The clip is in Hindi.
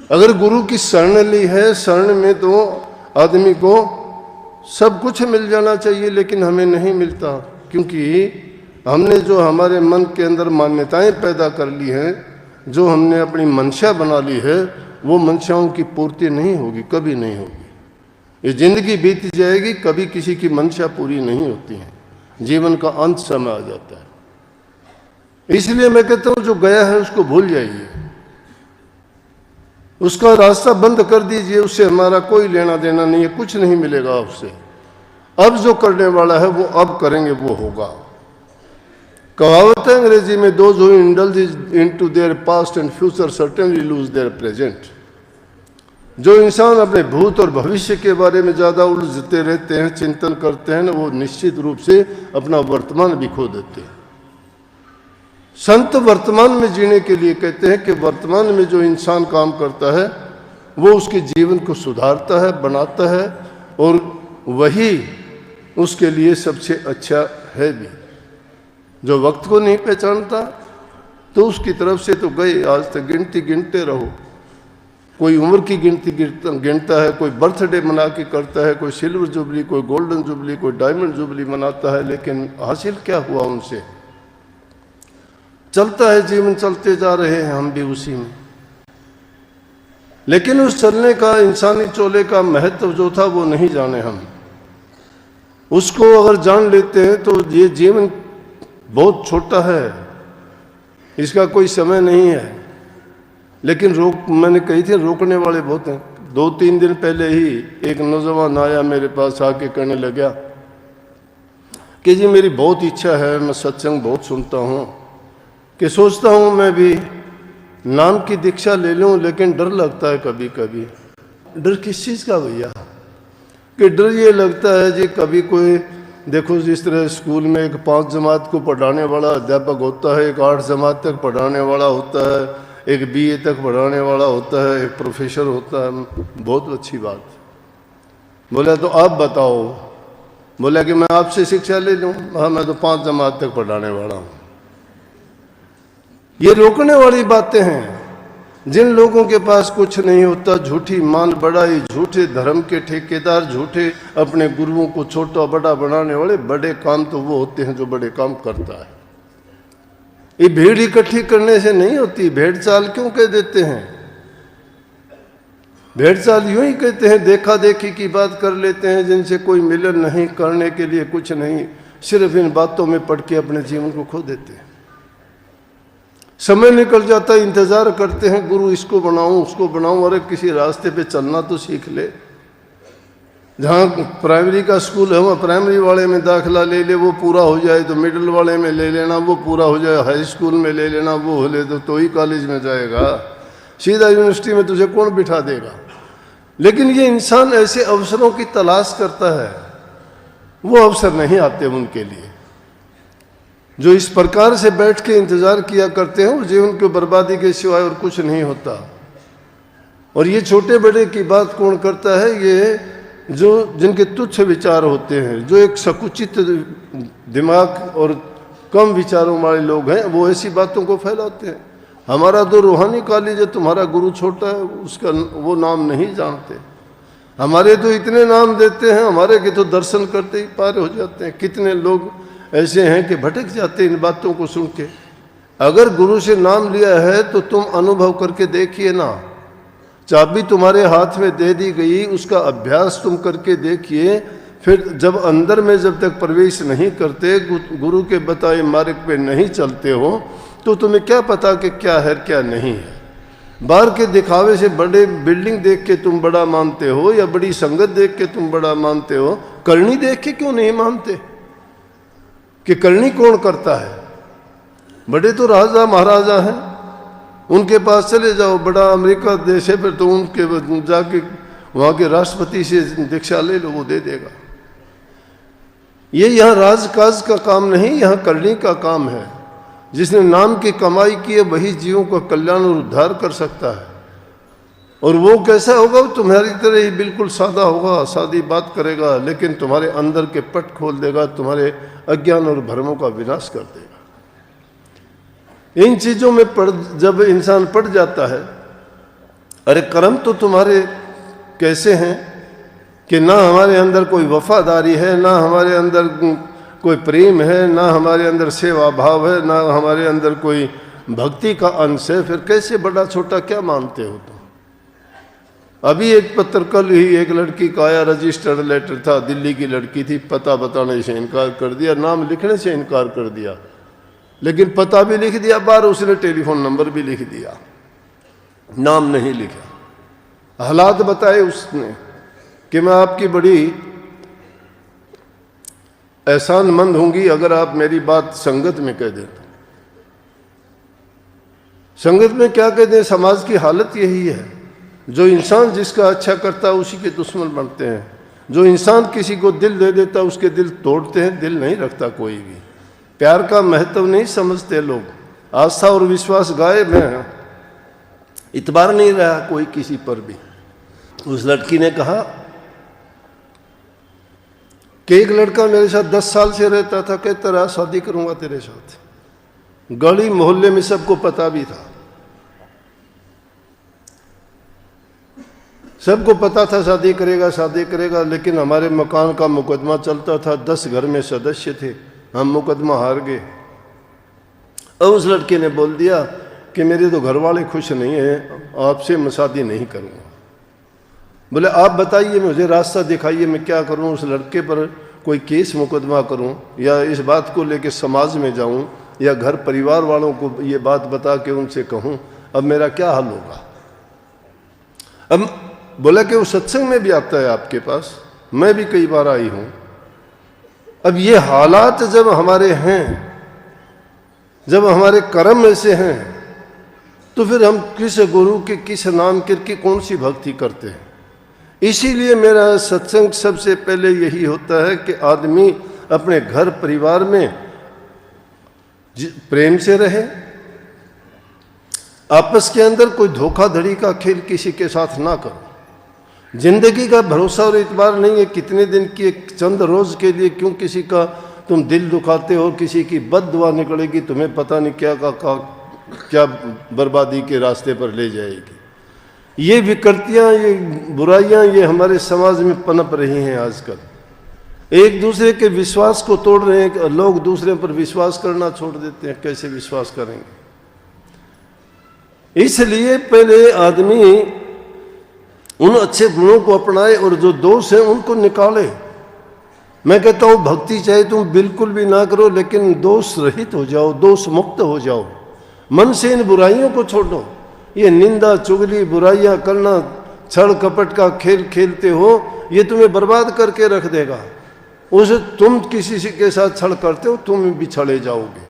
अगर गुरु की शरण ली है, शरण में तो आदमी को सब कुछ मिल जाना चाहिए, लेकिन हमें नहीं मिलता, क्योंकि हमने जो हमारे मन के अंदर मान्यताएं पैदा कर ली हैं, जो हमने अपनी मंशा बना ली है, वो मंशाओं की पूर्ति नहीं होगी, कभी नहीं होगी। ये जिंदगी बीत जाएगी, कभी किसी की मंशा पूरी नहीं होती है, जीवन का अंत समय आ जाता है। इसलिए मैं कहता हूं जो गया है उसको भूल जाइए, उसका रास्ता बंद कर दीजिए, उससे हमारा कोई लेना देना नहीं है, कुछ नहीं मिलेगा उससे। अब जो करने वाला है वो अब करेंगे, वो होगा। कहावत है अंग्रेजी में, those who indulge into their past and future certainly lose their present. जो इंसान अपने भूत और भविष्य के बारे में ज्यादा उलझते रहते हैं, चिंतन करते हैं, वो निश्चित रूप से अपना वर्तमान भी खो देते हैं। संत वर्तमान में जीने के लिए कहते हैं कि वर्तमान में जो इंसान काम करता है वो उसके जीवन को सुधारता है, बनाता है, और वही उसके लिए सबसे अच्छा है भी। जो वक्त को नहीं पहचानता तो उसकी तरफ से तो गए, आज तक गिनती गिनते रहो। कोई उम्र की गिनती गिनता है, कोई बर्थडे मना के करता है, कोई सिल्वर जुबली, कोई गोल्डन जुबली, कोई डायमंड जुबली मनाता है, लेकिन हासिल क्या हुआ उनसे? चलता है जीवन, चलते जा रहे हैं हम भी उसी में। लेकिन उस चलने का, इंसानी चोले का महत्व जो था वो नहीं जाने हम। उसको अगर जान लेते हैं तो ये जीवन बहुत छोटा है, इसका कोई समय नहीं है। लेकिन मैंने कही थी रोकने वाले बहुत हैं। 2-3 दिन पहले ही एक नौजवान आया मेरे पास, आके कहने लगा कि जी मेरी बहुत इच्छा है, मैं सत्संग बहुत सुनता हूँ, कि सोचता हूँ मैं भी नाम की दीक्षा ले लूँ, लेकिन डर लगता है कभी कभी। डर किस चीज़ का भैया? कि डर ये लगता है जी कभी कोई, देखो जिस तरह स्कूल में एक 5 जमात को पढ़ाने वाला अध्यापक होता है, एक 8 जमात तक पढ़ाने वाला होता है, एक BA तक पढ़ाने वाला होता है, एक प्रोफेसर होता है। बहुत अच्छी बात। बोला तो आप बताओ? बोला कि मैं आपसे शिक्षा ले लूँ। हाँ, मैं तो 5 जमात तक पढ़ाने वाला हूँ। ये रोकने वाली बातें हैं। जिन लोगों के पास कुछ नहीं होता, झूठी मान बढ़ाई, झूठे धर्म के ठेकेदार, झूठे अपने गुरुओं को छोटा बड़ा बनाने वाले, बड़े काम तो वो होते हैं जो बड़े काम करता है। ये भीड़ इकट्ठी करने से नहीं होती। भेड़ चाल क्यों कह देते हैं? भेड़ चाल यूं ही कहते हैं, देखा देखी की बात कर लेते हैं, जिनसे कोई मिलन नहीं, करने के लिए कुछ नहीं, सिर्फ इन बातों में पड़ के अपने जीवन को खो देते हैं। समय निकल जाता है, इंतजार करते हैं गुरु इसको बनाऊं उसको बनाऊं। अरे किसी रास्ते पे चलना तो सीख ले। जहाँ प्राइमरी का स्कूल है वहाँ प्राइमरी वाले में दाखिला ले ले, वो पूरा हो जाए तो मिडिल वाले में ले लेना, वो पूरा हो जाए हाई स्कूल में ले लेना, वो हो ले तो ही कॉलेज में जाएगा। सीधा यूनिवर्सिटी में तुझे कौन बिठा देगा? लेकिन ये इंसान ऐसे अवसरों की तलाश करता है, वो अवसर नहीं आते उनके लिए। जो इस प्रकार से बैठ के इंतजार किया करते हैं, वो जीवन की बर्बादी के सिवाय और कुछ नहीं होता। और ये छोटे बड़े की बात कौन करता है? ये जो जिनके तुच्छ विचार होते हैं, जो एक संकुचित दिमाग और कम विचारों वाले लोग हैं, वो ऐसी बातों को फैलाते हैं। हमारा तो रूहानी कॉलेज है, तुम्हारा गुरु छोटा है, उसका वो नाम नहीं जानते। हमारे तो इतने नाम देते हैं, हमारे के तो दर्शन करते ही पार हो जाते हैं। कितने लोग ऐसे हैं कि भटक जाते इन बातों को सुन के। अगर गुरु से नाम लिया है तो तुम अनुभव करके देखिए ना। चाबी तुम्हारे हाथ में दे दी गई, उसका अभ्यास तुम करके देखिए। फिर जब अंदर में जब तक प्रवेश नहीं करते, गुरु के बताए मार्ग पे नहीं चलते हो, तो तुम्हें क्या पता कि क्या है क्या नहीं है। बाहर के दिखावे से बड़े बिल्डिंग देख के तुम बड़ा मानते हो, या बड़ी संगत देख के तुम बड़ा मानते हो, करनी देख के क्यों नहीं मानते? कि करनी कौन करता है? बड़े तो राजा महाराजा हैं, उनके पास चले जाओ। बड़ा अमेरिका देश है, फिर तो उनके जाके वहाँ के राष्ट्रपति से दीक्षा ले लो, वो दे देगा। ये यहाँ राजकाज का काम नहीं, यहाँ करनी का काम है। जिसने नाम की कमाई की है वही जीवों का कल्याण और उद्धार कर सकता है। और वो कैसा होगा? तुम्हारी तरह ही बिल्कुल सादा होगा, सादी बात करेगा, लेकिन तुम्हारे अंदर के पट खोल देगा, तुम्हारे अज्ञान और भ्रमों का विनाश कर देगा। इन चीज़ों में जब इंसान पड़ जाता है, अरे कर्म तो तुम्हारे कैसे हैं कि ना हमारे अंदर कोई वफादारी है, ना हमारे अंदर कोई प्रेम है, ना हमारे अंदर सेवा भाव है, ना हमारे अंदर कोई भक्ति का अंश है, फिर कैसे बड़ा छोटा क्या मानते हो तुम? अभी एक पत्र कल ही एक लड़की का आया, रजिस्टर्ड लेटर था, दिल्ली की लड़की थी, पता बताने से इनकार कर दिया, नाम लिखने से इनकार कर दिया, लेकिन पता भी लिख दिया बाहर, उसने टेलीफोन नंबर भी लिख दिया, नाम नहीं लिखा। हालात बताए उसने कि मैं आपकी बड़ी एहसानमंद होंगी अगर आप मेरी बात संगत में कह दें। संगत में क्या कह दें? समाज की हालत यही है, जो इंसान जिसका अच्छा करता है उसी के दुश्मन बनते हैं, जो इंसान किसी को दिल दे देता है उसके दिल तोड़ते हैं, दिल नहीं रखता कोई भी। प्यार का महत्व नहीं समझते लोग, आस्था और विश्वास गायब है, इतबार नहीं रहा कोई किसी पर भी। उस लड़की ने कहा कि एक लड़का मेरे साथ 10 साल से रहता था, कहता रहा शादी करूंगा तेरे साथ, गली मोहल्ले में सबको पता भी था, सबको पता था शादी करेगा, लेकिन हमारे मकान का मुकदमा चलता था, 10 घर में सदस्य थे, हम मुकदमा हार गए। और उस लड़के ने बोल दिया कि मेरे तो घर वाले खुश नहीं हैं, आपसे मैं शादी नहीं करूँगा। बोले आप बताइए, मुझे रास्ता दिखाइए, मैं क्या करूँ? उस लड़के पर कोई केस मुकदमा करूँ, या इस बात को लेके समाज में जाऊँ, या घर परिवार वालों को ये बात बता के उनसे कहूँ, अब मेरा क्या हाल होगा? अब बोला कि वो सत्संग में भी आता है आपके पास, मैं भी कई बार आई हूँ। अब ये हालात जब हमारे हैं, जब हमारे कर्म ऐसे हैं, तो फिर हम किस गुरु के, किस नाम की कौन सी भक्ति करते हैं? इसीलिए मेरा सत्संग सबसे पहले यही होता है कि आदमी अपने घर परिवार में प्रेम से रहे, आपस के अंदर कोई धोखाधड़ी का खेल किसी के साथ ना करो। जिंदगी का भरोसा और इतबार नहीं है, कितने दिन की एक चंद रोज के लिए क्यों किसी का तुम दिल दुखाते हो, किसी की बद्दुआ निकलेगी, तुम्हें पता नहीं क्या बर्बादी के रास्ते पर ले जाएगी। ये विकृतियाँ, ये बुराइयाँ, ये हमारे समाज में पनप रही हैं आजकल। एक दूसरे के विश्वास को तोड़ रहे हैं, लोग दूसरे पर विश्वास करना छोड़ देते हैं, कैसे विश्वास करेंगे? इसलिए पहले आदमी उन अच्छे गुणों को अपनाए और जो दोष है उनको निकाले। मैं कहता हूँ भक्ति चाहे तुम बिल्कुल भी ना करो, लेकिन दोष रहित हो जाओ, दोष मुक्त हो जाओ, मन से इन बुराइयों को छोड़ो। ये निंदा चुगली बुराइयां करना, छल कपट का खेल खेलते हो, ये तुम्हें बर्बाद करके रख देगा। उसे तुम किसी के साथ छल करते हो, तुम भी छले जाओगे।